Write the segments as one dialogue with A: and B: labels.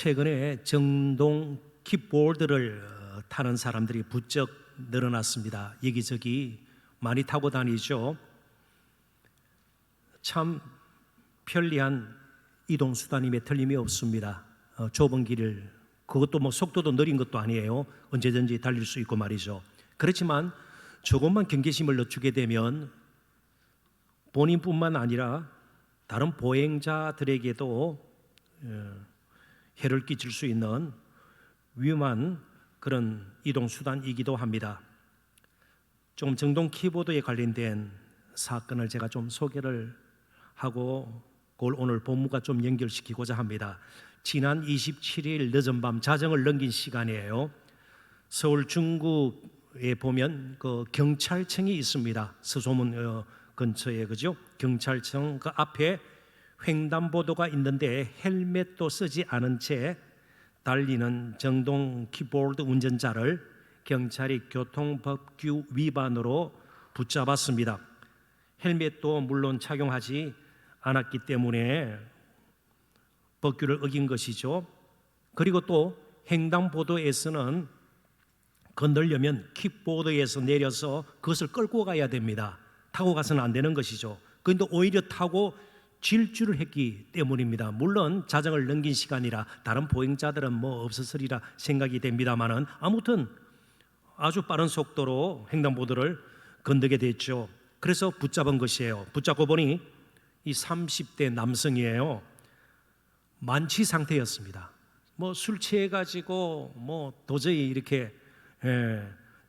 A: 최근에 정동 킥보드를 타는 사람들이 부쩍 늘어났습니다. 여기저기 많이 타고 다니죠. 참 편리한 이동수단임에 틀림이 없습니다. 좁은 길을, 그것도 뭐 속도도 느린 것도 아니에요. 언제든지 달릴 수 있고 말이죠. 그렇지만 조금만 경계심을 늦추게 되면 본인뿐만 아니라 다른 보행자들에게도 해를 끼칠 수 있는 위험한 그런 이동수단이기도 합니다. 좀 정동 킥보드에 관련된 사건을 제가 좀 소개를 하고 그걸 오늘 본문과 좀 연결시키고자 합니다. 지난 27일 늦은 밤 자정을 넘긴 시간이에요. 서울 중구에 보면 그 경찰청이 있습니다. 서소문 근처에, 그죠? 경찰청 그 앞에 횡단보도가 있는데 헬멧도 쓰지 않은 채 달리는 정동 킥보드 운전자를 경찰이 교통법규 위반으로 붙잡았습니다. 헬멧도 물론 착용하지 않았기 때문에 법규를 어긴 것이죠. 그리고 또 횡단보도에서는 건너려면 킥보드에서 내려서 그것을 끌고 가야 됩니다. 타고 가서는 안 되는 것이죠. 그런데 오히려 타고 질주를 했기 때문입니다. 물론 자정을 넘긴 시간이라 다른 보행자들은 뭐 없었으리라 생각이 됩니다만은 아무튼 아주 빠른 속도로 횡단보도를 건너게 됐죠. 그래서 붙잡은 것이에요. 붙잡고 보니 이 30대 남성이에요. 만취 상태였습니다. 뭐 술 취해가지고 뭐 도저히 이렇게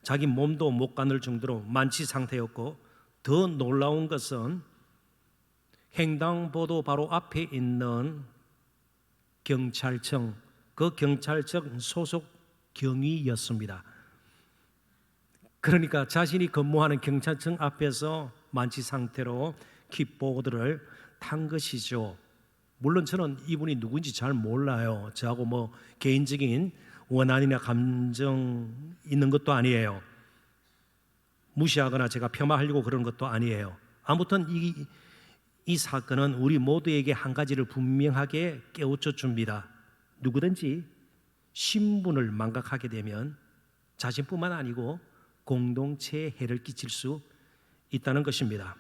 A: 자기 몸도 못 가눌 정도로 만취 상태였고, 더 놀라운 것은 횡단보도 바로 앞에 있는 경찰청, 그 경찰청 소속 경위였습니다. 그러니까 자신이 근무하는 경찰청 앞에서 만취 상태로 킥보드를 탄 것이죠. 물론 저는 이분이 누군지 잘 몰라요. 저하고 뭐 개인적인 원한이나 감정 있는 것도 아니에요. 무시하거나 제가 폄하하려고 그런 것도 아니에요. 아무튼 이 사건은 우리 모두에게 한 가지를 분명하게 깨우쳐 줍니다. 누구든지 신분을 망각하게 되면 자신뿐만 아니고 공동체에 해를 끼칠 수 있다는 것입니다.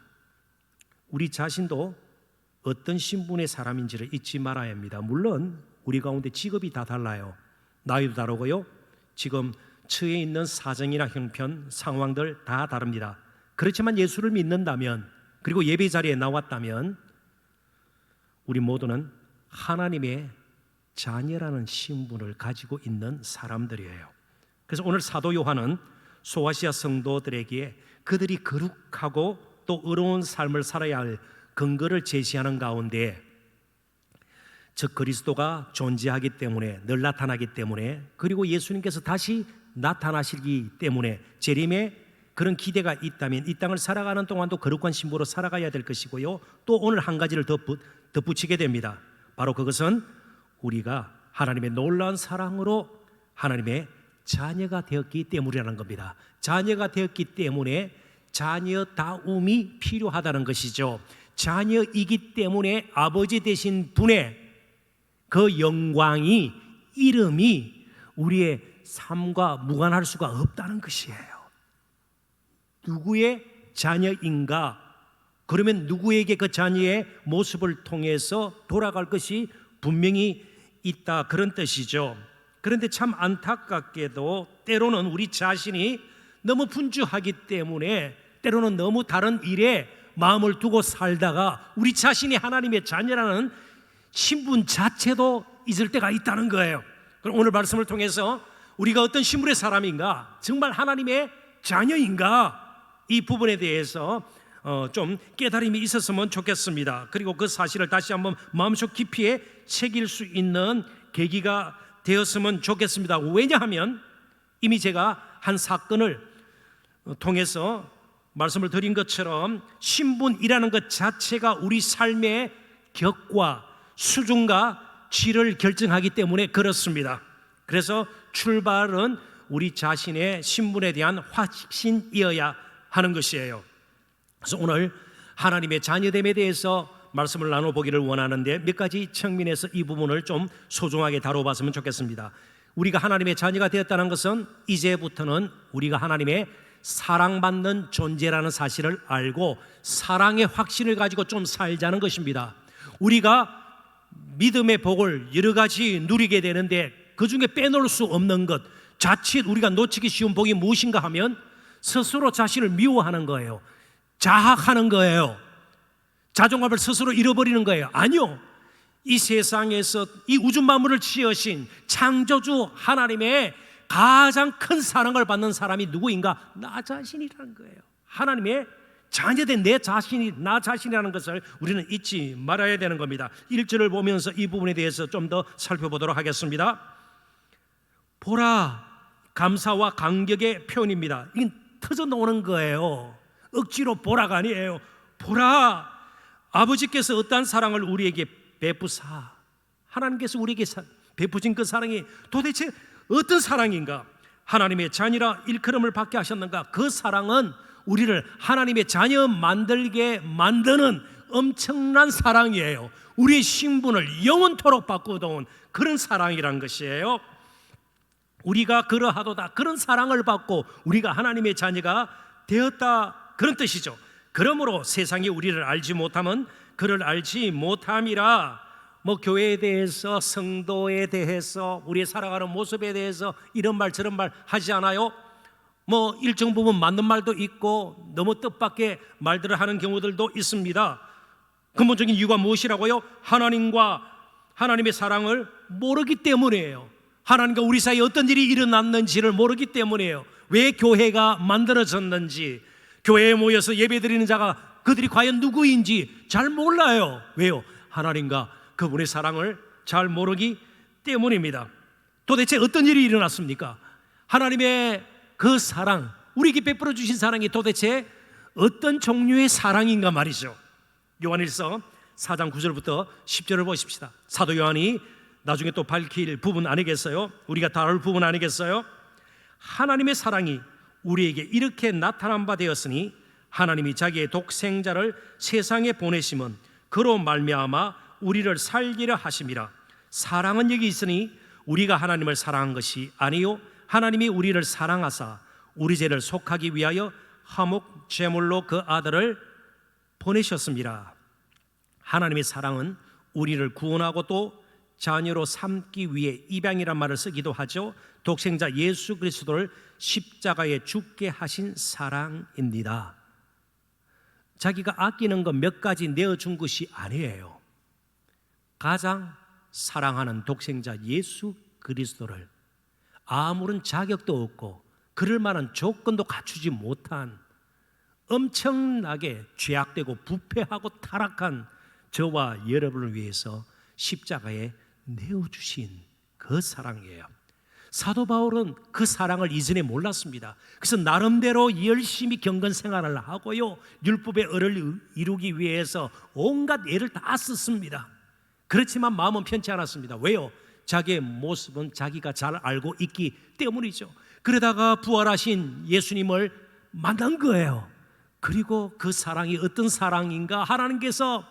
A: 우리 자신도 어떤 신분의 사람인지를 잊지 말아야 합니다. 물론 우리 가운데 직업이 다 달라요. 나이도 다르고요. 지금 처해 있는 사정이나 형편, 상황들 다 다릅니다. 그렇지만 예수를 믿는다면, 그리고 예배 자리에 나왔다면 우리 모두는 하나님의 자녀라는 신분을 가지고 있는 사람들이에요. 그래서 오늘 사도 요한은 소아시아 성도들에게 그들이 거룩하고 또 의로운 삶을 살아야 할 근거를 제시하는 가운데, 즉 그리스도가 존재하기 때문에, 늘 나타나기 때문에, 그리고 예수님께서 다시 나타나시기 때문에 재림의 그런 기대가 있다면 이 땅을 살아가는 동안도 거룩한 신부로 살아가야 될 것이고요. 또 오늘 한 가지를 덧붙이게 됩니다. 바로 그것은 우리가 하나님의 놀라운 사랑으로 하나님의 자녀가 되었기 때문이라는 겁니다. 자녀가 되었기 때문에 자녀다움이 필요하다는 것이죠. 자녀이기 때문에 아버지 되신 분의 그 영광이, 이름이 우리의 삶과 무관할 수가 없다는 것이에요. 누구의 자녀인가? 그러면 누구에게 그 자녀의 모습을 통해서 돌아갈 것이 분명히 있다, 그런 뜻이죠. 그런데 참 안타깝게도 때로는 우리 자신이 너무 분주하기 때문에 때로는 너무 다른 일에 마음을 두고 살다가 우리 자신이 하나님의 자녀라는 신분 자체도 잊을 때가 있다는 거예요. 그럼 오늘 말씀을 통해서 우리가 어떤 신분의 사람인가, 정말 하나님의 자녀인가, 이 부분에 대해서 좀 깨달음이 있었으면 좋겠습니다. 그리고 그 사실을 다시 한번 마음속 깊이에 새길 수 있는 계기가 되었으면 좋겠습니다. 왜냐하면 이미 제가 한 사건을 통해서 말씀을 드린 것처럼 신분이라는 것 자체가 우리 삶의 격과 수준과 질을 결정하기 때문에 그렇습니다. 그래서 출발은 우리 자신의 신분에 대한 확신이어야 하는 것이에요. 그래서 오늘 하나님의 자녀됨에 대해서 말씀을 나눠보기를 원하는데 몇 가지 측면에서 이 부분을 좀 소중하게 다뤄봤으면 좋겠습니다. 우리가 하나님의 자녀가 되었다는 것은 이제부터는 우리가 하나님의 사랑받는 존재라는 사실을 알고 사랑의 확신을 가지고 좀 살자는 것입니다. 우리가 믿음의 복을 여러 가지 누리게 되는데 그 중에 빼놓을 수 없는 것, 자칫 우리가 놓치기 쉬운 복이 무엇인가 하면 스스로 자신을 미워하는 거예요. 자학하는 거예요. 자존감을 스스로 잃어버리는 거예요. 아니요, 이 세상에서 이 우주 만물을 지으신 창조주 하나님의 가장 큰 사랑을 받는 사람이 누구인가? 나 자신이라는 거예요. 하나님의 자녀된 내 자신이 나 자신이라는 것을 우리는 잊지 말아야 되는 겁니다. 1절을 보면서 이 부분에 대해서 좀 더 살펴보도록 하겠습니다. 보라, 감사와 감격의 표현입니다. 이건 터져 나오는 거예요. 억지로 보라가 아니에요. 보라, 아버지께서 어떠한 사랑을 우리에게 베푸사, 하나님께서 우리에게 베푸신 그 사랑이 도대체 어떤 사랑인가? 하나님의 자녀라 일컬음을 받게 하셨는가? 그 사랑은 우리를 하나님의 자녀 만들게 만드는 엄청난 사랑이에요. 우리의 신분을 영원토록 바꾸어온 그런 사랑이란 것이에요. 우리가 그러하도다, 그런 사랑을 받고 우리가 하나님의 자녀가 되었다, 그런 뜻이죠. 그러므로 세상이 우리를 알지 못하면 그를 알지 못함이라. 교회에 대해서, 성도에 대해서, 우리의 살아가는 모습에 대해서 이런 말 저런 말 하지 않아요? 일정 부분 맞는 말도 있고 너무 뜻밖의 말들을 하는 경우들도 있습니다. 근본적인 이유가 무엇이라고요? 하나님과 하나님의 사랑을 모르기 때문이에요. 하나님과 우리 사이에 어떤 일이 일어났는지를 모르기 때문이에요. 왜 교회가 만들어졌는지, 교회에 모여서 예배드리는 자가 그들이 과연 누구인지 잘 몰라요. 왜요? 하나님과 그분의 사랑을 잘 모르기 때문입니다. 도대체 어떤 일이 일어났습니까? 하나님의 그 사랑, 우리에게 베풀어 주신 사랑이 도대체 어떤 종류의 사랑인가 말이죠. 요한일서 4장 9절부터 10절을 보십시다. 사도 요한이 나중에 또 밝힐 부분 아니겠어요? 우리가 다룰 부분 아니겠어요? 하나님의 사랑이 우리에게 이렇게 나타난 바 되었으니 하나님이 자기의 독생자를 세상에 보내심은 그로 말미암아 우리를 살기려 하심이라. 사랑은 여기 있으니 우리가 하나님을 사랑한 것이 아니요 하나님이 우리를 사랑하사 우리 죄를 속하기 위하여 화목 제물로 그 아들을 보내셨습니다. 하나님의 사랑은 우리를 구원하고 또 자녀로 삼기 위해 입양이란 말을 쓰기도 하죠. 독생자 예수 그리스도를 십자가에 죽게 하신 사랑입니다. 자기가 아끼는 것 몇 가지 내어준 것이 아니에요. 가장 사랑하는 독생자 예수 그리스도를 아무런 자격도 없고 그럴 만한 조건도 갖추지 못한 엄청나게 죄악되고 부패하고 타락한 저와 여러분을 위해서 십자가에 내어주신 그 사랑이에요. 사도 바울은 그 사랑을 이전에 몰랐습니다. 그래서 나름대로 열심히 경건 생활을 하고요, 율법의 의를 이루기 위해서 온갖 애를 다 썼습니다. 그렇지만 마음은 편치 않았습니다. 왜요? 자기의 모습은 자기가 잘 알고 있기 때문이죠. 그러다가 부활하신 예수님을 만난 거예요. 그리고 그 사랑이 어떤 사랑인가? 하나님께서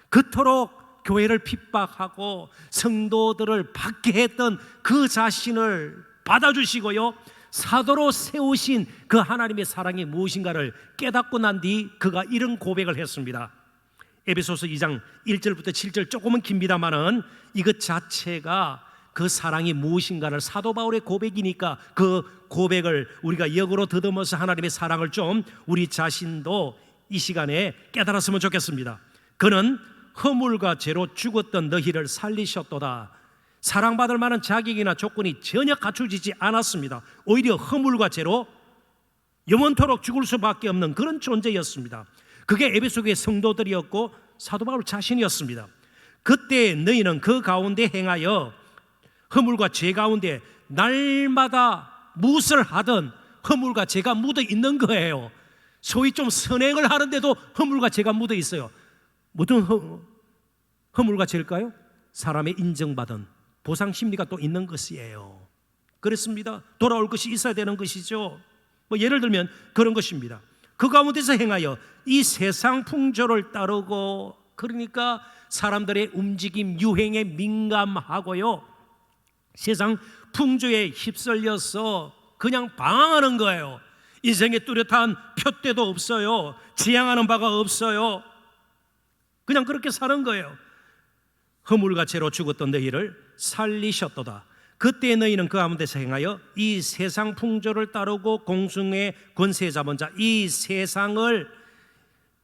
A: 그토록 교회를 핍박하고 성도들을 받게 했던 그 자신을 받아주시고요, 사도로 세우신 그 하나님의 사랑이 무엇인가를 깨닫고 난 뒤 그가 이런 고백을 했습니다. 에베소서 2장 1절부터 7절, 조금은 깁니다만은 이것 자체가 그 사랑이 무엇인가를, 사도 바울의 고백이니까 그 고백을 우리가 역으로 더듬어서 하나님의 사랑을 좀 우리 자신도 이 시간에 깨달았으면 좋겠습니다. 그는 허물과 죄로 죽었던 너희를 살리셨도다. 사랑받을 만한 자격이나 조건이 전혀 갖춰지지 않았습니다. 오히려 허물과 죄로 영원토록 죽을 수밖에 없는 그런 존재였습니다. 그게 에베소 교회 성도들이었고 사도 바울 자신이었습니다. 그때 너희는 그 가운데 행하여 허물과 죄 가운데 날마다 무엇을 하든 허물과 죄가 묻어 있는 거예요. 소위 좀 선행을 하는데도 허물과 죄가 묻어 있어요. 무슨 허물과 죄일까요? 사람의 인정받은 보상 심리가 또 있는 것이에요. 그렇습니다. 돌아올 것이 있어야 되는 것이죠. 예를 들면 그런 것입니다. 그 가운데서 행하여 이 세상 풍조를 따르고 그러니까 사람들의 움직임, 유행에 민감하고요, 세상 풍조에 휩쓸려서 그냥 방황하는 거예요. 인생에 뚜렷한 표대도 없어요. 지향하는 바가 없어요. 그냥 그렇게 사는 거예요. 허물과 죄로 죽었던 너희를 살리셨도다. 그때 너희는 그 가운데서 행하여 이 세상 풍조를 따르고 공중의 권세 잡은 자, 이 세상을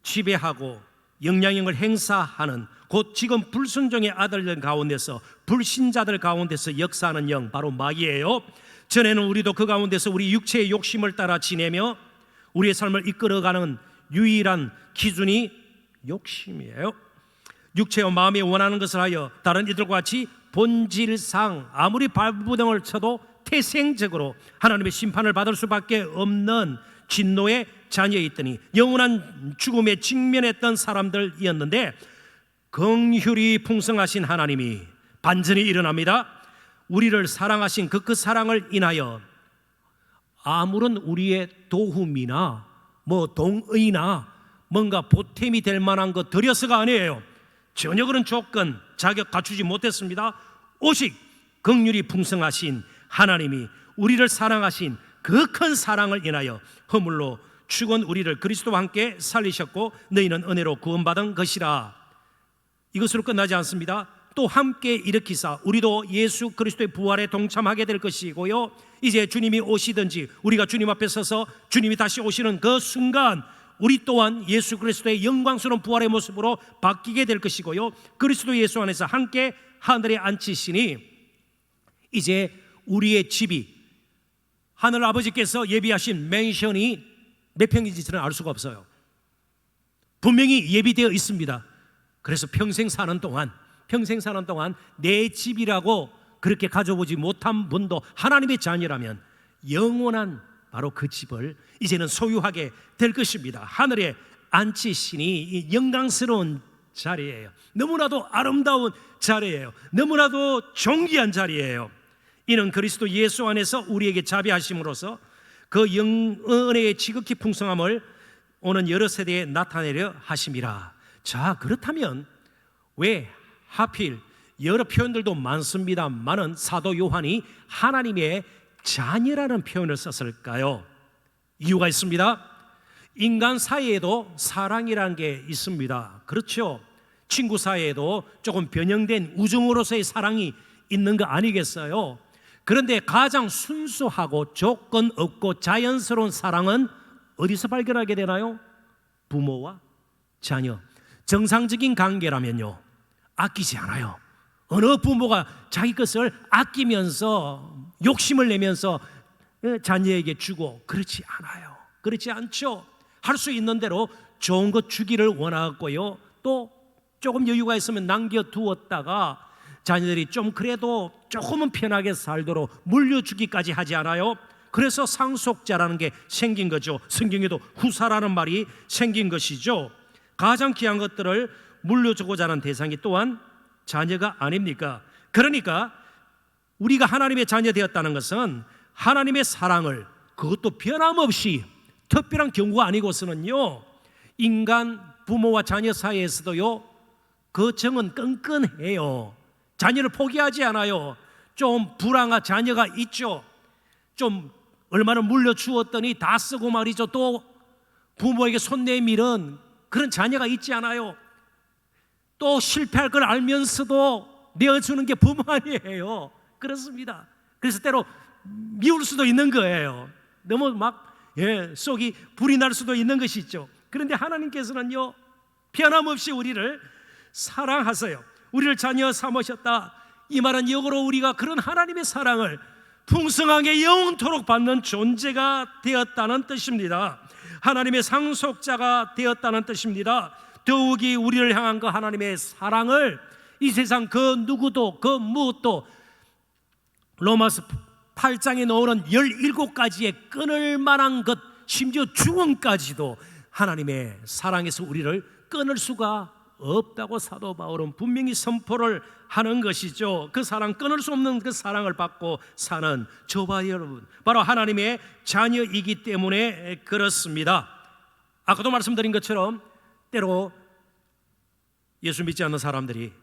A: 지배하고 영향력을 행사하는, 곧 지금 불순종의 아들들 가운데서, 불신자들 가운데서 역사하는 영, 바로 마귀예요. 전에는 우리도 그 가운데서 우리 육체의 욕심을 따라 지내며 우리의 삶을 이끌어가는 유일한 기준이 욕심이에요. 육체와 마음이 원하는 것을 하여 다른 이들과 같이 본질상 아무리 발부등을 쳐도 태생적으로 하나님의 심판을 받을 수밖에 없는 진노의 자녀였더니 영원한 죽음에 직면했던 사람들이었는데, 긍휼이 풍성하신 하나님이 반전이 일어납니다. 우리를 사랑하신 그 사랑을 인하여 아무런 우리의 도움이나 동의나 뭔가 보탬이 될 만한 것 드려서가 아니에요. 전혀 그런 조건, 자격 갖추지 못했습니다. 오직 긍휼이 풍성하신 하나님이 우리를 사랑하신 그 큰 사랑을 인하여 허물로 죽은 우리를 그리스도와 함께 살리셨고 너희는 은혜로 구원받은 것이라. 이것으로 끝나지 않습니다. 또 함께 일으키사 우리도 예수 그리스도의 부활에 동참하게 될 것이고요, 이제 주님이 오시든지 우리가 주님 앞에 서서 주님이 다시 오시는 그 순간 우리 또한 예수 그리스도의 영광스러운 부활의 모습으로 바뀌게 될 것이고요, 그리스도 예수 안에서 함께 하늘에 앉히시니 이제 우리의 집이, 하늘 아버지께서 예비하신 맨션이 몇 평인지 저는 알 수가 없어요. 분명히 예비되어 있습니다. 그래서 평생 사는 동안 내 집이라고 그렇게 가져보지 못한 분도 하나님의 자녀라면 영원한 바로 그 집을 이제는 소유하게 될 것입니다. 하늘에 앉히시니 이 영광스러운 자리예요. 너무나도 아름다운 자리예요. 너무나도 존귀한 자리예요. 이는 그리스도 예수 안에서 우리에게 자비하심으로써 그 은혜의 지극히 풍성함을 오는 여러 세대에 나타내려 하심이라. 자, 그렇다면 왜 하필 여러 표현들도 많습니다만은 사도 요한이 하나님의 자녀라는 표현을 썼을까요? 이유가 있습니다. 인간 사이에도 사랑이라는 게 있습니다. 그렇죠? 친구 사이에도 조금 변형된 우정으로서의 사랑이 있는 거 아니겠어요? 그런데 가장 순수하고 조건 없고 자연스러운 사랑은 어디서 발견하게 되나요? 부모와 자녀. 정상적인 관계라면요, 아끼지 않아요. 어느 부모가 자기 것을 아끼면서 욕심을 내면서 자녀에게 주고, 그렇지 않아요. 그렇지 않죠. 할 수 있는 대로 좋은 것 주기를 원하고요, 또 조금 여유가 있으면 남겨두었다가 자녀들이 좀 그래도 조금은 편하게 살도록 물려주기까지 하지 않아요. 그래서 상속자라는 게 생긴 거죠. 성경에도 후사라는 말이 생긴 것이죠. 가장 귀한 것들을 물려주고자 하는 대상이 또한 자녀가 아닙니까? 그러니까 우리가 하나님의 자녀 되었다는 것은 하나님의 사랑을, 그것도 변함없이, 특별한 경우가 아니고서는요, 인간 부모와 자녀 사이에서도요, 그 정은 끈끈해요. 자녀를 포기하지 않아요. 좀 불황한 자녀가 있죠. 좀 얼마나 물려주었더니 다 쓰고 말이죠. 또 부모에게 손 내밀은 그런 자녀가 있지 않아요. 또 실패할 걸 알면서도 내어주는 게 부모 아니에요. 그렇습니다. 그래서 때로 미울 수도 있는 거예요. 너무 속이 불이 날 수도 있는 것이죠. 그런데 하나님께서는요, 변함없이 우리를 사랑하세요. 우리를 자녀 삼으셨다. 이 말은 역으로 우리가 그런 하나님의 사랑을 풍성하게 영원토록 받는 존재가 되었다는 뜻입니다. 하나님의 상속자가 되었다는 뜻입니다. 더욱이 우리를 향한 그 하나님의 사랑을 이 세상 그 누구도 그 무엇도 로마서 8장에 나오는 17가지의 끊을 만한 것, 심지어 죽음까지도 하나님의 사랑에서 우리를 끊을 수가 없다고 사도 바울은 분명히 선포를 하는 것이죠. 그 사랑, 끊을 수 없는 그 사랑을 받고 사는 저와 여러분, 바로 하나님의 자녀이기 때문에 그렇습니다. 아까도 말씀드린 것처럼 때로 예수 믿지 않는 사람들이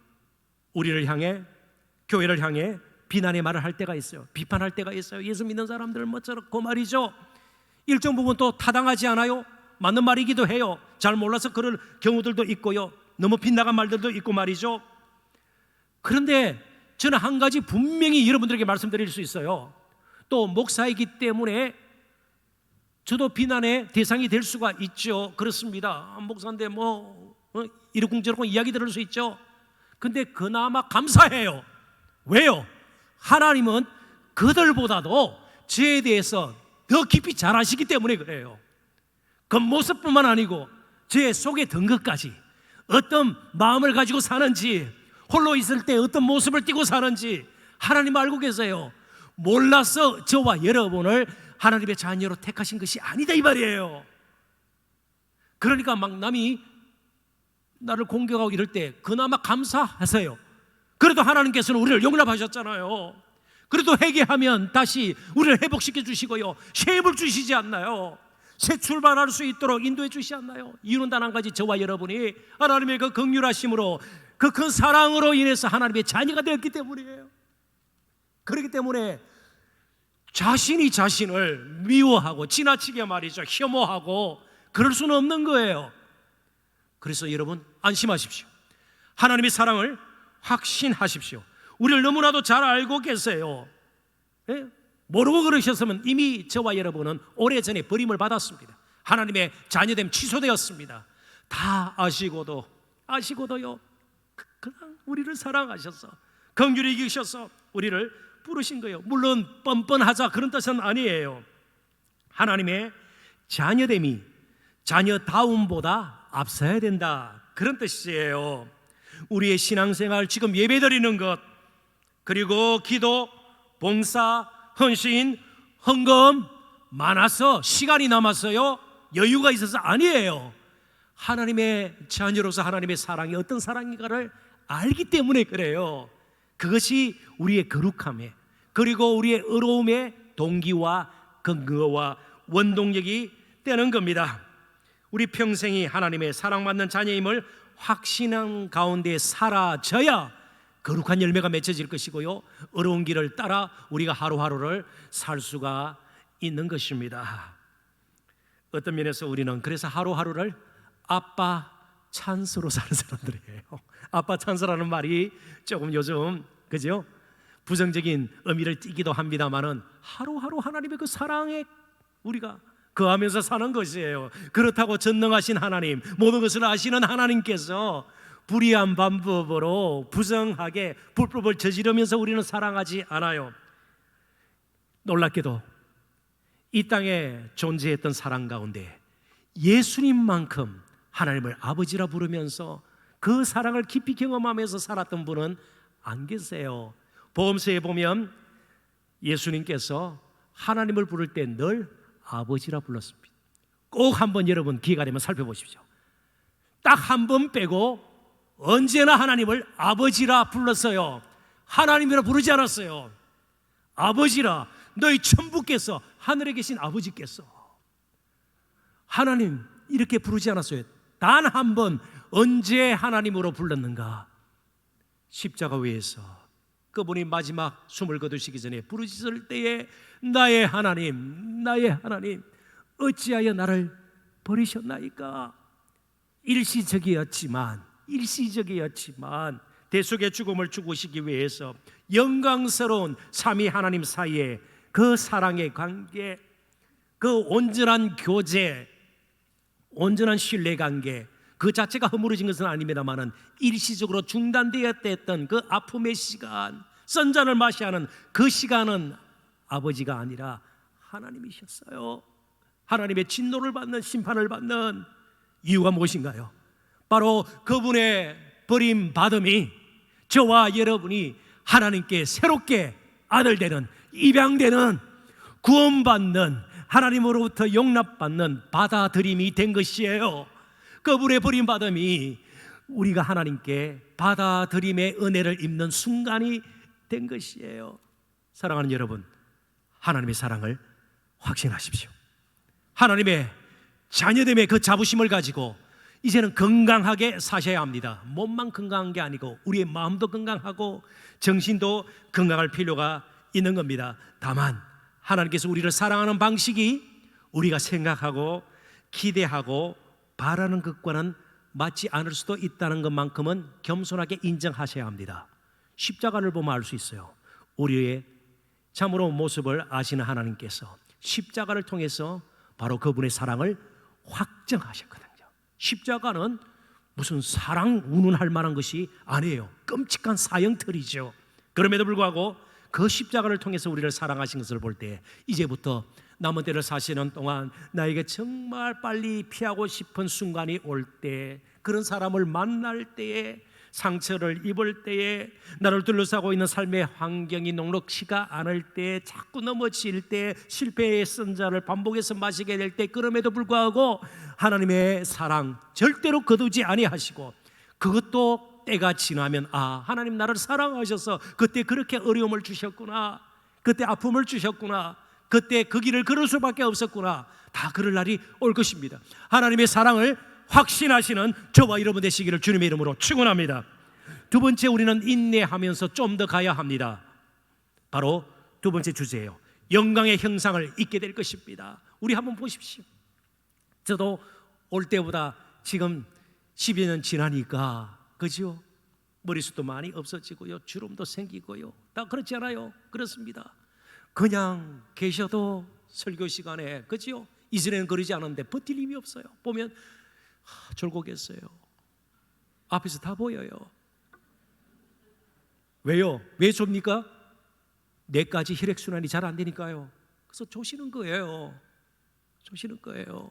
A: 우리를 향해, 교회를 향해 비난의 말을 할 때가 있어요. 비판할 때가 있어요. 예수 믿는 사람들 뭐 저렇고 말이죠. 일정 부분 또 타당하지 않아요. 맞는 말이기도 해요. 잘 몰라서 그럴 경우들도 있고요. 너무 빗나간 말들도 있고 말이죠. 그런데 저는 한 가지 분명히 여러분들에게 말씀드릴 수 있어요. 또 목사이기 때문에 저도 비난의 대상이 될 수가 있죠. 그렇습니다. 목사인데 이러쿵저러쿵 이야기 들을 수 있죠. 근데 그나마 감사해요. 왜요? 하나님은 그들보다도 저에 대해서 더 깊이 잘 아시기 때문에 그래요. 겉모습뿐만 아니고 제 속에 든 것까지, 어떤 마음을 가지고 사는지, 홀로 있을 때 어떤 모습을 띠고 사는지 하나님 알고 계세요. 몰라서 저와 여러분을 하나님의 자녀로 택하신 것이 아니다 이 말이에요. 그러니까 막 남이 나를 공격하고 이럴 때 그나마 감사하세요. 그래도 하나님께서는 우리를 용납하셨잖아요. 그래도 회개하면 다시 우리를 회복시켜 주시고요, 새 힘을 주시지 않나요? 새 출발할 수 있도록 인도해 주시지 않나요? 이유는 단 한 가지, 저와 여러분이 하나님의 그 긍휼하심으로, 그 큰 사랑으로 인해서 하나님의 자녀가 되었기 때문이에요. 그렇기 때문에 자신이 자신을 미워하고 지나치게 말이죠, 혐오하고 그럴 수는 없는 거예요. 그래서 여러분 안심하십시오. 하나님의 사랑을 확신하십시오. 우리를 너무나도 잘 알고 계세요. 예? 모르고 그러셨으면 이미 저와 여러분은 오래전에 버림을 받았습니다. 하나님의 자녀됨 취소되었습니다. 다 아시고도요, 그냥 우리를 사랑하셔서 긍휼히 여기셔서 우리를 부르신 거예요. 물론 뻔뻔하자 그런 뜻은 아니에요. 하나님의 자녀됨이 자녀다움보다 앞서야 된다, 그런 뜻이에요. 우리의 신앙생활, 지금 예배드리는 것, 그리고 기도, 봉사, 헌신, 헌금 많아서 시간이 남았어요, 여유가 있어서 아니에요. 하나님의 자녀로서 하나님의 사랑이 어떤 사랑인가를 알기 때문에 그래요. 그것이 우리의 거룩함에, 그리고 우리의 의로움의 동기와 근거와 원동력이 되는 겁니다. 우리 평생이 하나님의 사랑받는 자녀임을 확신한 가운데 살아져야 거룩한 열매가 맺혀질 것이고요, 어려운 길을 따라 우리가 하루하루를 살 수가 있는 것입니다. 어떤 면에서 우리는 그래서 하루하루를 아빠 찬스로 사는 사람들이에요. 아빠 찬스라는 말이 조금 요즘 그죠? 부정적인 의미를 띠기도 합니다만은 하루하루 하나님의 그 사랑에 우리가 거하면서 사는 것이에요. 그렇다고 전능하신 하나님, 모든 것을 아시는 하나님께서 불의한 방법으로 부정하게 불법을 저지르면서 우리는 사랑하지 않아요. 놀랍게도 이 땅에 존재했던 사랑 가운데 예수님만큼 하나님을 아버지라 부르면서 그 사랑을 깊이 경험하면서 살았던 분은 안 계세요. 보험서에 보면 예수님께서 하나님을 부를 때 늘 아버지라 불렀습니다. 꼭 한번 여러분 기회가 되면 살펴보십시오. 딱 한 번 빼고 언제나 하나님을 아버지라 불렀어요. 하나님이라 부르지 않았어요. 아버지라, 너희 천부께서, 하늘에 계신 아버지께서 하나님 이렇게 부르지 않았어요. 단 한 번 언제 하나님으로 불렀는가? 십자가 위에서 그분이 마지막 숨을 거두시기 전에 부르짖을 때에 나의 하나님, 나의 하나님, 어찌하여 나를 버리셨나이까? 일시적이었지만 대속의 죽음을 죽으시기 위해서 영광스러운 삼위 하나님 사이에 그 사랑의 관계, 그 온전한 교제, 온전한 신뢰관계 그 자체가 허물어진 것은 아닙니다만은 일시적으로 중단되었던 그 아픔의 시간, 썬잔을 마셔야 하는 그 시간은 아버지가 아니라 하나님이셨어요. 하나님의 진노를 받는, 심판을 받는 이유가 무엇인가요? 바로 그분의 버림받음이 저와 여러분이 하나님께 새롭게 아들되는, 입양되는, 구원받는, 하나님으로부터 용납받는 받아들임이 된 것이에요. 그분의 버림받음이 우리가 하나님께 받아들임의 은혜를 입는 순간이 된 것이에요. 사랑하는 여러분, 하나님의 사랑을 확신하십시오. 하나님의 자녀됨의 그 자부심을 가지고 이제는 건강하게 사셔야 합니다. 몸만 건강한 게 아니고 우리의 마음도 건강하고 정신도 건강할 필요가 있는 겁니다. 다만 하나님께서 우리를 사랑하는 방식이 우리가 생각하고 기대하고 바라는 것과는 맞지 않을 수도 있다는 것만큼은 겸손하게 인정하셔야 합니다. 십자가를 보면 알 수 있어요. 우리의 참으로 모습을 아시는 하나님께서 십자가를 통해서 바로 그분의 사랑을 확정하셨거든요. 십자가는 무슨 사랑 운운할 만한 것이 아니에요. 끔찍한 사형틀이죠. 그럼에도 불구하고 그 십자가를 통해서 우리를 사랑하신 것을 볼 때 이제부터 남은 때를 사시는 동안 나에게 정말 빨리 피하고 싶은 순간이 올 때, 그런 사람을 만날 때에, 상처를 입을 때에, 나를 둘러싸고 있는 삶의 환경이 녹록지가 않을 때, 자꾸 넘어질 때, 실패의 선자를 반복해서 마시게 될 때, 그럼에도 불구하고 하나님의 사랑 절대로 거두지 아니하시고, 그것도 때가 지나면 하나님 나를 사랑하셔서 그때 그렇게 어려움을 주셨구나, 그때 아픔을 주셨구나, 그때 그 길을 걸을 수밖에 없었구나, 다 그럴 날이 올 것입니다. 하나님의 사랑을 확신하시는 저와 여러분 되시기를 주님의 이름으로 축원합니다. 두 번째, 우리는 인내하면서 좀 더 가야 합니다. 바로 두 번째 주제예요. 영광의 형상을 잊게 될 것입니다. 우리 한번 보십시오. 저도 올 때보다 지금 10여 년 지나니까, 그죠? 머리숱도 많이 없어지고요, 주름도 생기고요, 다 그렇지 않아요? 그렇습니다. 그냥 계셔도 설교 시간에, 그죠? 이전에는 그러지 않았는데 버틸 힘이 없어요. 보면 졸고겠어요. 앞에서 다 보여요. 왜요? 왜 좁니까? 뇌까지 혈액순환이 잘 안 되니까요. 그래서 조시는 거예요. 조시는 거예요.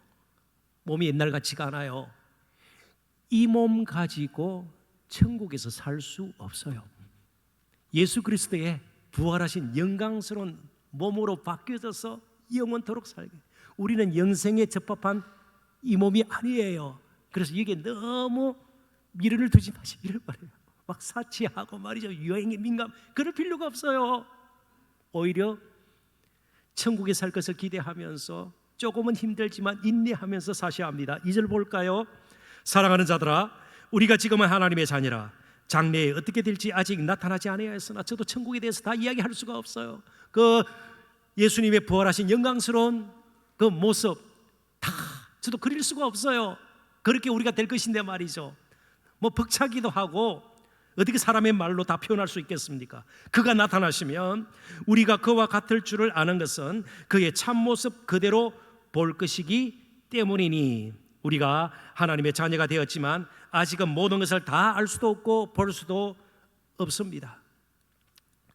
A: 몸이 옛날 같지가 않아요. 이 몸 가지고 천국에서 살 수 없어요. 예수 그리스도의 부활하신 영광스러운 몸으로 바뀌어져서 영원토록 살게. 우리는 영생에 적합한 이 몸이 아니에요. 그래서 이게 너무 미련을 두지 마시기를 바래요. 막 사치하고 말이죠, 유행에 민감, 그럴 필요가 없어요. 오히려 천국에 살 것을 기대하면서 조금은 힘들지만 인내하면서 사셔야 합니다. 2절 볼까요? 사랑하는 자들아, 우리가 지금은 하나님의 자녀라. 장래에 어떻게 될지 아직 나타나지 아니하였으나, 저도 천국에 대해서 다 이야기할 수가 없어요. 그 예수님의 부활하신 영광스러운 그 모습 다 저도 그릴 수가 없어요. 그렇게 우리가 될 것인데 말이죠, 뭐 벅차기도 하고 어떻게 사람의 말로 다 표현할 수 있겠습니까? 그가 나타나시면 우리가 그와 같을 줄을 아는 것은 그의 참모습 그대로 볼 것이기 때문이니, 우리가 하나님의 자녀가 되었지만 아직은 모든 것을 다 알 수도 없고 볼 수도 없습니다.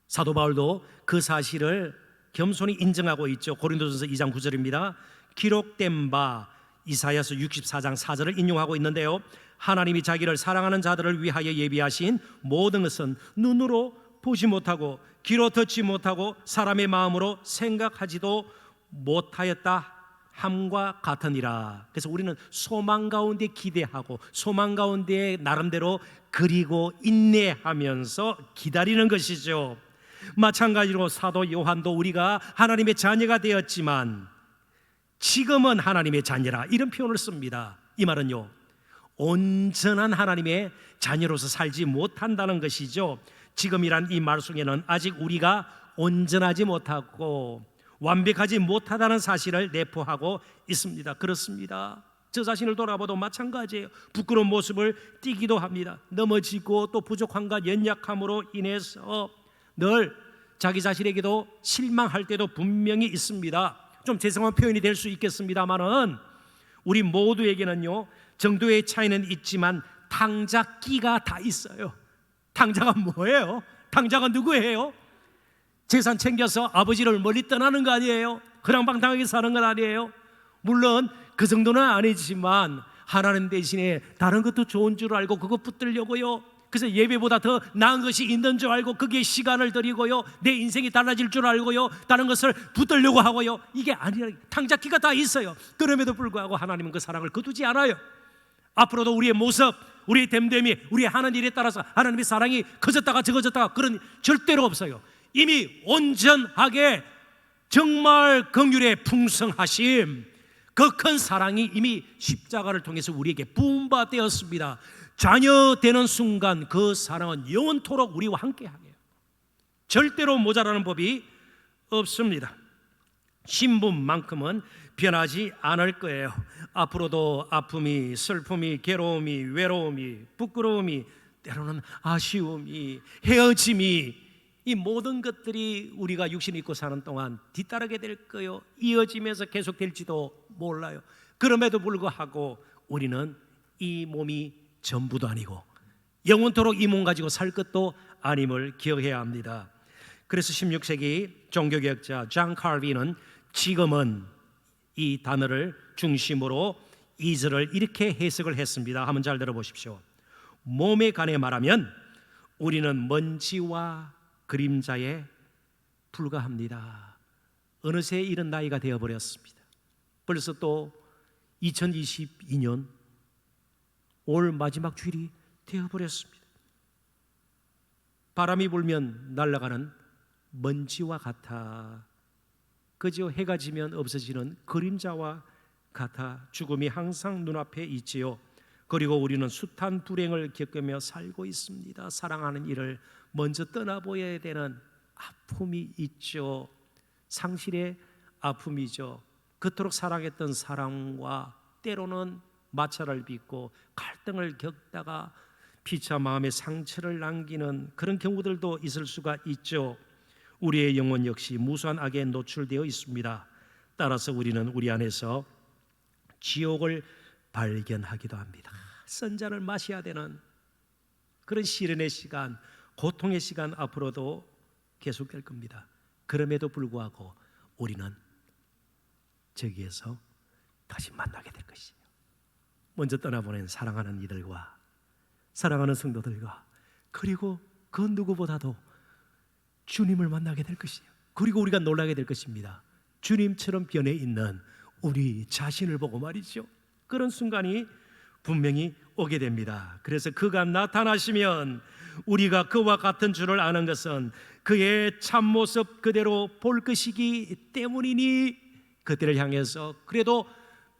A: 사도 바울도 그 사실을 겸손히 인정하고 있죠. 고린도전서 2장 9절입니다. 기록된 바 이사야서 64장 4절을 인용하고 있는데요, 하나님이 자기를 사랑하는 자들을 위하여 예비하신 모든 것은 눈으로 보지 못하고 귀로 듣지 못하고 사람의 마음으로 생각하지도 못하였다 함과 같으니라. 그래서 우리는 소망 가운데 기대하고 소망 가운데 나름대로 그리고 인내하면서 기다리는 것이죠. 마찬가지로 사도 요한도 우리가 하나님의 자녀가 되었지만 지금은 하나님의 자녀라, 이런 표현을 씁니다. 이 말은요, 온전한 하나님의 자녀로서 살지 못한다는 것이죠. 지금이란 이 말 속에는 아직 우리가 온전하지 못하고 완벽하지 못하다는 사실을 내포하고 있습니다. 그렇습니다. 저 자신을 돌아봐도 마찬가지예요. 부끄러운 모습을 띠기도 합니다. 넘어지고 또 부족함과 연약함으로 인해서 늘 자기 자신에게도 실망할 때도 분명히 있습니다. 좀 죄송한 표현이 될 수 있겠습니다만은 우리 모두에게는요, 정도의 차이는 있지만 탕자끼가 다 있어요. 탕자가 뭐예요? 탕자가 누구예요? 재산 챙겨서 아버지를 멀리 떠나는 거 아니에요? 그랑방탕하게 사는 건 아니에요? 물론 그 정도는 아니지만 하나님 대신에 다른 것도 좋은 줄 알고 그거 붙들려고요, 그래서 예배보다 더 나은 것이 있는 줄 알고 거기에 시간을 들이고요, 내 인생이 달라질 줄 알고요, 다른 것을 붙들려고 하고요, 이게 아니라 탕자키가 다 있어요. 그럼에도 불구하고 하나님은 그 사랑을 거두지 않아요. 앞으로도 우리의 모습, 우리의 됨됨이, 우리의 하는 일에 따라서 하나님의 사랑이 커졌다가 적어졌다가 그런 절대로 없어요. 이미 온전하게 정말 긍휼의 풍성하심, 그 큰 사랑이 이미 십자가를 통해서 우리에게 부음받되었습니다. 자녀 되는 순간 그 사랑은 영원토록 우리와 함께하게 해요. 절대로 모자라는 법이 없습니다. 신분만큼은 변하지 않을 거예요. 앞으로도 아픔이, 슬픔이, 괴로움이, 외로움이, 부끄러움이, 때로는 아쉬움이, 헤어짐이, 이 모든 것들이 우리가 육신 입고 사는 동안 뒤따르게 될 거예요. 이어지면서 계속될지도 몰라요. 그럼에도 불구하고 우리는 이 몸이 전부도 아니고 영원토록 이 몸 가지고 살 것도 아님을 기억해야 합니다. 그래서 16세기 종교개혁자 존 칼빈은 지금은 이 단어를 중심으로 이 절을 이렇게 해석을 했습니다. 한번 잘 들어보십시오. 몸에 관해 말하면 우리는 먼지와 그림자에 불과합니다. 어느새 이런 나이가 되어버렸습니다. 벌써 또 2022년 올 마지막 주일이 되어버렸습니다. 바람이 불면 날아가는 먼지와 같아, 그저 해가 지면 없어지는 그림자와 같아 죽음이 항상 눈앞에 있지요. 그리고 우리는 숱한 불행을 겪으며 살고 있습니다. 사랑하는 이를 먼저 떠나보아야 되는 아픔이 있죠. 상실의 아픔이죠. 그토록 사랑했던 사람과 때로는 마찰을 빚고 갈등을 겪다가 피차 마음의 상처를 남기는 그런 경우들도 있을 수가 있죠. 우리의 영혼 역시 무수한 악에 노출되어 있습니다. 따라서 우리는 우리 안에서 지옥을 발견하기도 합니다. 선잔을 마셔야 되는 그런 시련의 시간, 고통의 시간 앞으로도 계속될 겁니다. 그럼에도 불구하고 우리는 저기에서 다시 만나게 될 것이에요. 먼저 떠나보낸 사랑하는 이들과 사랑하는 성도들과, 그리고 그 누구보다도 주님을 만나게 될 것이에요. 그리고 우리가 놀라게 될 것입니다. 주님처럼 변해 있는 우리 자신을 보고 말이죠. 그런 순간이 분명히 오게 됩니다. 그래서 그가 나타나시면 우리가 그와 같은 줄을 아는 것은 그의 참모습 그대로 볼 것이기 때문이니, 그때를 향해서 그래도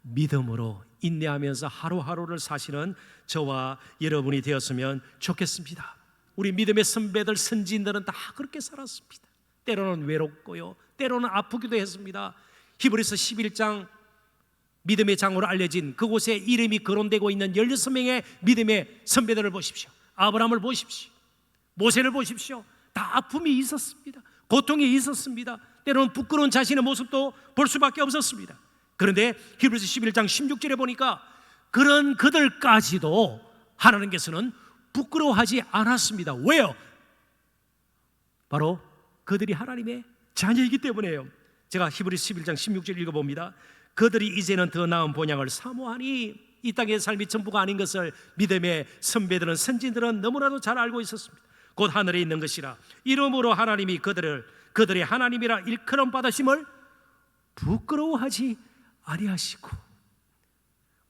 A: 믿음으로 인내하면서 하루하루를 사시는 저와 여러분이 되었으면 좋겠습니다. 우리 믿음의 선배들, 선진들은 다 그렇게 살았습니다. 때로는 외롭고요, 때로는 아프기도 했습니다. 히브리서 11장 믿음의 장으로 알려진 그곳에 이름이 거론되고 있는 16명의 믿음의 선배들을 보십시오. 아브라함을 보십시오. 모세를 보십시오. 다 아픔이 있었습니다. 고통이 있었습니다. 때로는 부끄러운 자신의 모습도 볼 수밖에 없었습니다. 그런데 히브리서 11장 16절에 보니까 그런 그들까지도 하나님께서는 부끄러워하지 않았습니다. 왜요? 바로 그들이 하나님의 자녀이기 때문에요. 제가 히브리서 11장 16절 읽어봅니다. 그들이 이제는 더 나은 본향을 사모하니, 이 땅의 삶이 전부가 아닌 것을 믿음의 선배들은, 선진들은 너무나도 잘 알고 있었습니다. 곧 하늘에 있는 것이라. 이러므로 하나님이 그들의 하나님이라 일컬음 받으심을 부끄러워하지 아니하시고.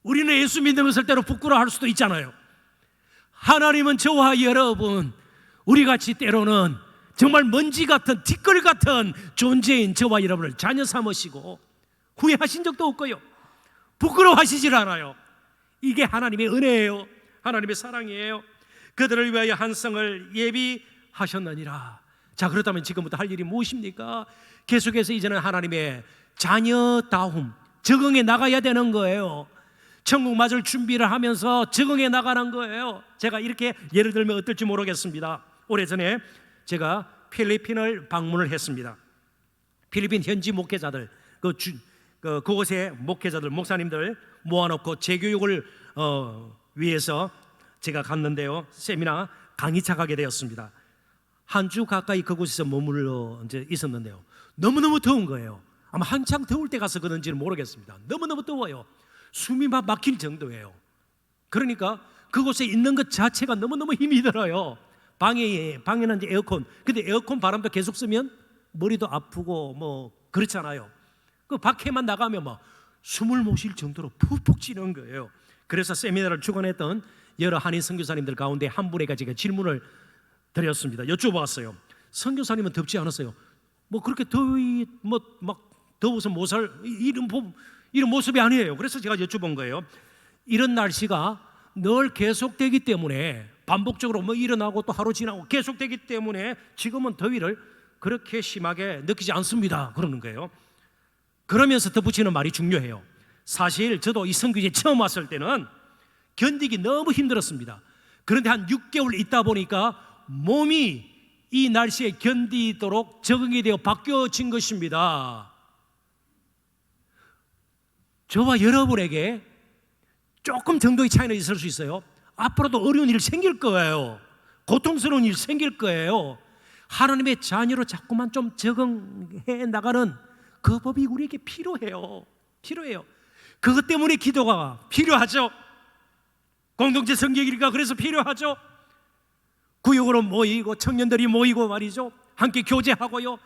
A: 우리는 예수 믿는 것을 때로 부끄러워할 수도 있잖아요. 하나님은 저와 여러분, 우리같이 때로는 정말 먼지 같은, 티끌 같은 존재인 저와 여러분을 자녀 삼으시고 후회하신 적도 없고요, 부끄러워하시질 않아요. 이게 하나님의 은혜예요. 하나님의 사랑이에요. 그들을 위하여 한 성을 예비하셨느니라. 자, 그렇다면 지금부터 할 일이 무엇입니까? 계속해서 이제는 하나님의 자녀다움, 적응해 나가야 되는 거예요. 천국 맞을 준비를 하면서 적응해 나가는 거예요. 제가 이렇게 예를 들면 어떨지 모르겠습니다. 오래전에 제가 필리핀을 방문을 했습니다. 필리핀 현지 목회자들, 그곳의 목회자들, 목사님들 모아놓고 재교육을 위해서 제가 갔는데요, 세미나 강의차 가게 되었습니다. 한 주 가까이 그곳에서 머물러 이제 있었는데요, 너무너무 더운 거예요. 아마 한창 더울 때 가서 그런지는 모르겠습니다. 너무너무 더워요. 숨이 막 막힐 정도예요. 그러니까 그곳에 있는 것 자체가 너무너무 힘이 들어요. 방에는 이제 에어컨, 근데 에어컨 바람도 계속 쓰면 머리도 아프고 뭐 그렇잖아요. 그 밖에만 나가면 막 숨을 못 쉴 정도로 푹푹 찌는 거예요. 그래서 세미나를 주관했던 여러 한인 선교사님들 가운데 한 분에게 제가 질문을 드렸습니다. 여쭤봤어요. 선교사님은 덥지 않았어요? 뭐 그렇게 더위 막 더워서 못 살, 이런 모습이 아니에요. 그래서 제가 여쭤본 거예요. 이런 날씨가 늘 계속되기 때문에, 반복적으로 뭐 일어나고 또 하루 지나고 계속되기 때문에 지금은 더위를 그렇게 심하게 느끼지 않습니다, 그러는 거예요. 그러면서 덧붙이는 말이 중요해요. 사실 저도 이 선교지에 처음 왔을 때는 견디기 너무 힘들었습니다. 그런데 한 6개월 있다 보니까 몸이 이 날씨에 견디도록 적응이 되어 바뀌어진 것입니다. 저와 여러분에게 조금 정도의 차이는 있을 수 있어요. 앞으로도 어려운 일 생길 거예요. 고통스러운 일 생길 거예요. 하나님의 자녀로 자꾸만 좀 적응해 나가는 그 법이 우리에게 필요해요. 그것 때문에 기도가 필요하죠. 공동체 성경일가 그래서 필요하죠. 구역으로 모이고 청년들이 모이고 말이죠. 함께 교제하고요.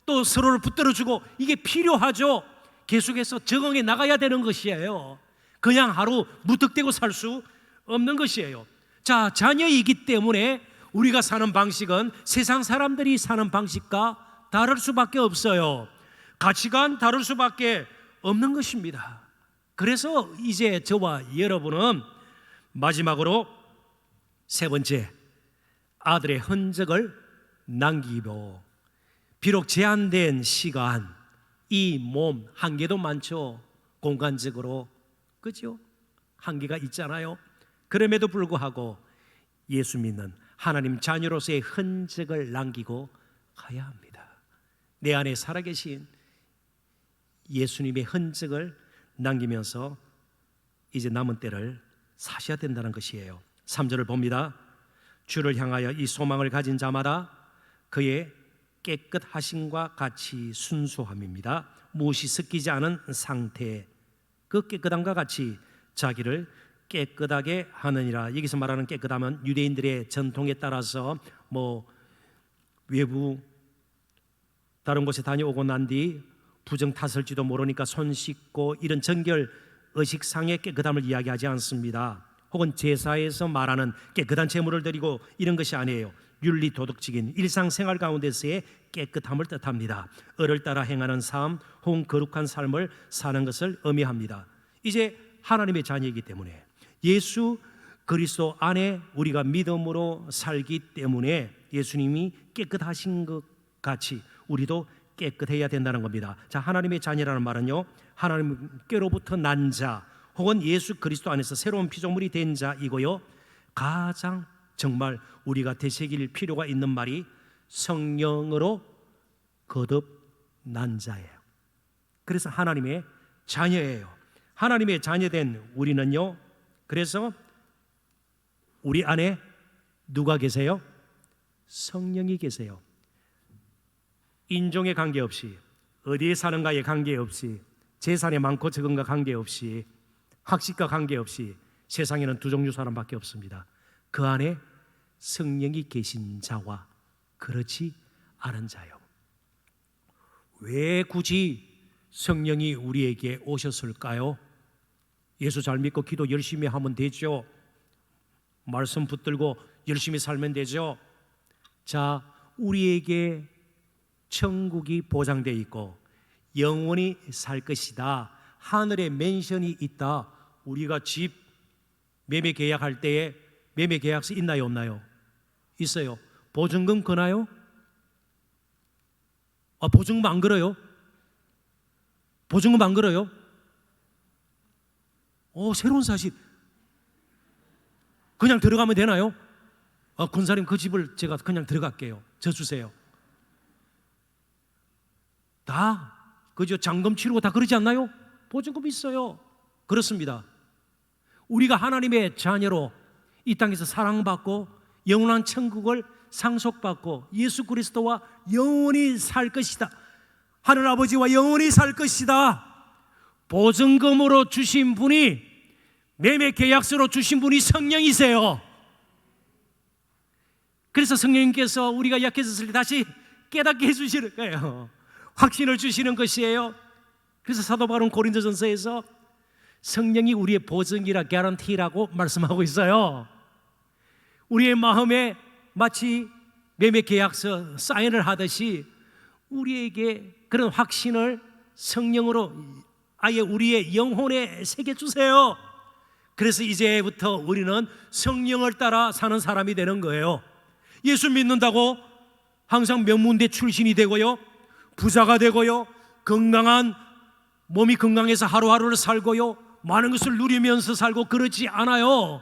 A: 또 서로를 붙들어주고, 이게 필요하죠. 계속해서 적응해 나가야 되는 것이에요. 그냥 하루 무턱대고 살 수 없는 것이에요. 자, 자녀이기 때문에 우리가 사는 방식은 세상 사람들이 사는 방식과 다를 수밖에 없어요. 가치관 다를 수밖에 없는 것입니다. 그래서 이제 저와 여러분은 마지막으로 세 번째, 아들의 흔적을 남기고, 비록 제한된 시간, 이 몸 한계도 많죠. 공간적으로, 그죠? 한계가 있잖아요. 그럼에도 불구하고 예수 믿는 하나님 자녀로서의 흔적을 남기고 가야 합니다. 내 안에 살아계신 예수님의 흔적을 남기면서 이제 남은 때를 사셔야 된다는 것이에요. 3절을 봅니다. 주를 향하여 이 소망을 가진 자마다 그의 깨끗하심과 같이 순수함입니다. 무엇이 섞이지 않은 상태, 그 깨끗함과 같이 자기를 깨끗하게 하느니라. 여기서 말하는 깨끗함은 유대인들의 전통에 따라서 뭐 외부 다른 곳에 다녀오고 난 뒤 부정 탔을지도 모르니까 손 씻고 이런 정결 의식상의 깨끗함을 이야기하지 않습니다. 혹은 제사에서 말하는 깨끗한 제물을 드리고 이런 것이 아니에요. 윤리 도덕적인 일상생활 가운데서의 깨끗함을 뜻합니다. 을을 따라 행하는 삶 혹은 거룩한 삶을 사는 것을 의미합니다. 이제 하나님의 자녀이기 때문에, 예수 그리스도 안에 우리가 믿음으로 살기 때문에 예수님이 깨끗하신 것 같이 우리도 깨끗해야 된다는 겁니다. 자, 하나님의 자녀라는 말은요, 하나님께로부터 난 자 혹은 예수 그리스도 안에서 새로운 피조물이 된 자이고요, 가장 정말 우리가 되새길 필요가 있는 말이 성령으로 거듭난 자예요. 그래서 하나님의 자녀예요. 하나님의 자녀된 우리는요, 그래서 우리 안에 누가 계세요? 성령이 계세요. 인종에 관계없이, 어디에 사는가에 관계없이, 재산이 많고 적은가 관계없이, 학식과 관계없이 세상에는 두 종류 사람밖에 없습니다. 그 안에 성령이 계신 자와 그렇지 않은 자요. 왜 굳이 성령이 우리에게 오셨을까요? 예수 잘 믿고 기도 열심히 하면 되죠. 말씀 붙들고 열심히 살면 되죠. 자, 우리에게 천국이 보장되어 있고 영원히 살 것이다, 하늘에 맨션이 있다. 우리가 집 매매 계약할 때에 매매 계약서 있나요, 없나요? 있어요. 보증금 거나요? 보증금 안 걸어요? 보증금 안 걸어요? 새로운 사실. 그냥 들어가면 되나요? 권사님, 그 집을 제가 그냥 들어갈게요. 저 주세요. 다 그죠? 잔금 치르고 다 그러지 않나요? 보증금 있어요. 그렇습니다. 우리가 하나님의 자녀로 이 땅에서 사랑받고 영원한 천국을 상속받고 예수 그리스도와 영원히 살 것이다, 하늘 아버지와 영원히 살 것이다, 보증금으로 주신 분이, 매매 계약서로 주신 분이 성령이세요. 그래서 성령님께서 우리가 약해졌을 때 다시 깨닫게 해주시는 거예요. 확신을 주시는 것이에요. 그래서 사도 바울은 고린도전서에서 성령이 우리의 보증이라, 개런티라고 말씀하고 있어요. 우리의 마음에 마치 매매 계약서 사인을 하듯이 우리에게 그런 확신을 성령으로 아예 우리의 영혼에 새겨 주세요. 그래서 이제부터 우리는 성령을 따라 사는 사람이 되는 거예요. 예수 믿는다고 항상 명문대 출신이 되고요, 부자가 되고요, 건강한 몸이 건강해서 하루하루를 살고요, 많은 것을 누리면서 살고 그러지 않아요.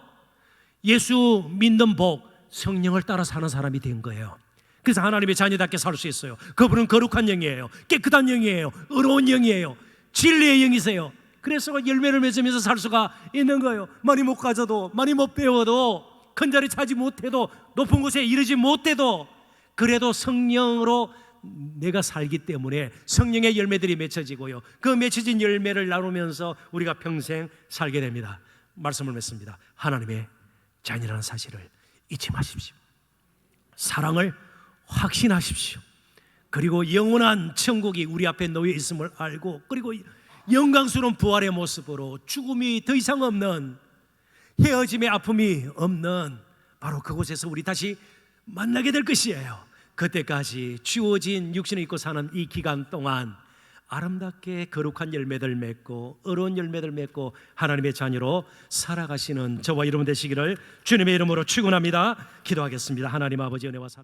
A: 예수 믿는 복, 성령을 따라 사는 사람이 된 거예요. 그래서 하나님의 자녀답게 살 수 있어요. 그분은 거룩한 영이에요. 깨끗한 영이에요. 의로운 영이에요. 진리의 영이세요. 그래서 열매를 맺으면서 살 수가 있는 거예요. 많이 못 가져도, 많이 못 배워도, 큰 자리 차지 못해도, 높은 곳에 이르지 못해도, 그래도 성령으로 내가 살기 때문에 성령의 열매들이 맺혀지고요, 그 맺혀진 열매를 나누면서 우리가 평생 살게 됩니다. 말씀을 맺습니다. 하나님의 자녀라는 사실을 잊지 마십시오. 사랑을 확신하십시오. 그리고 영원한 천국이 우리 앞에 놓여 있음을 알고, 그리고 영광스러운 부활의 모습으로 죽음이 더 이상 없는, 헤어짐의 아픔이 없는 바로 그곳에서 우리 다시 만나게 될 것이에요. 그때까지 주어진 육신을 입고 사는 이 기간 동안 아름답게 거룩한 열매들 맺고 의로운 열매들 맺고 하나님의 자녀로 살아가시는 저와 여러분 되시기를 주님의 이름으로 축원합니다. 기도하겠습니다. 하나님 아버지, 은혜와 사랑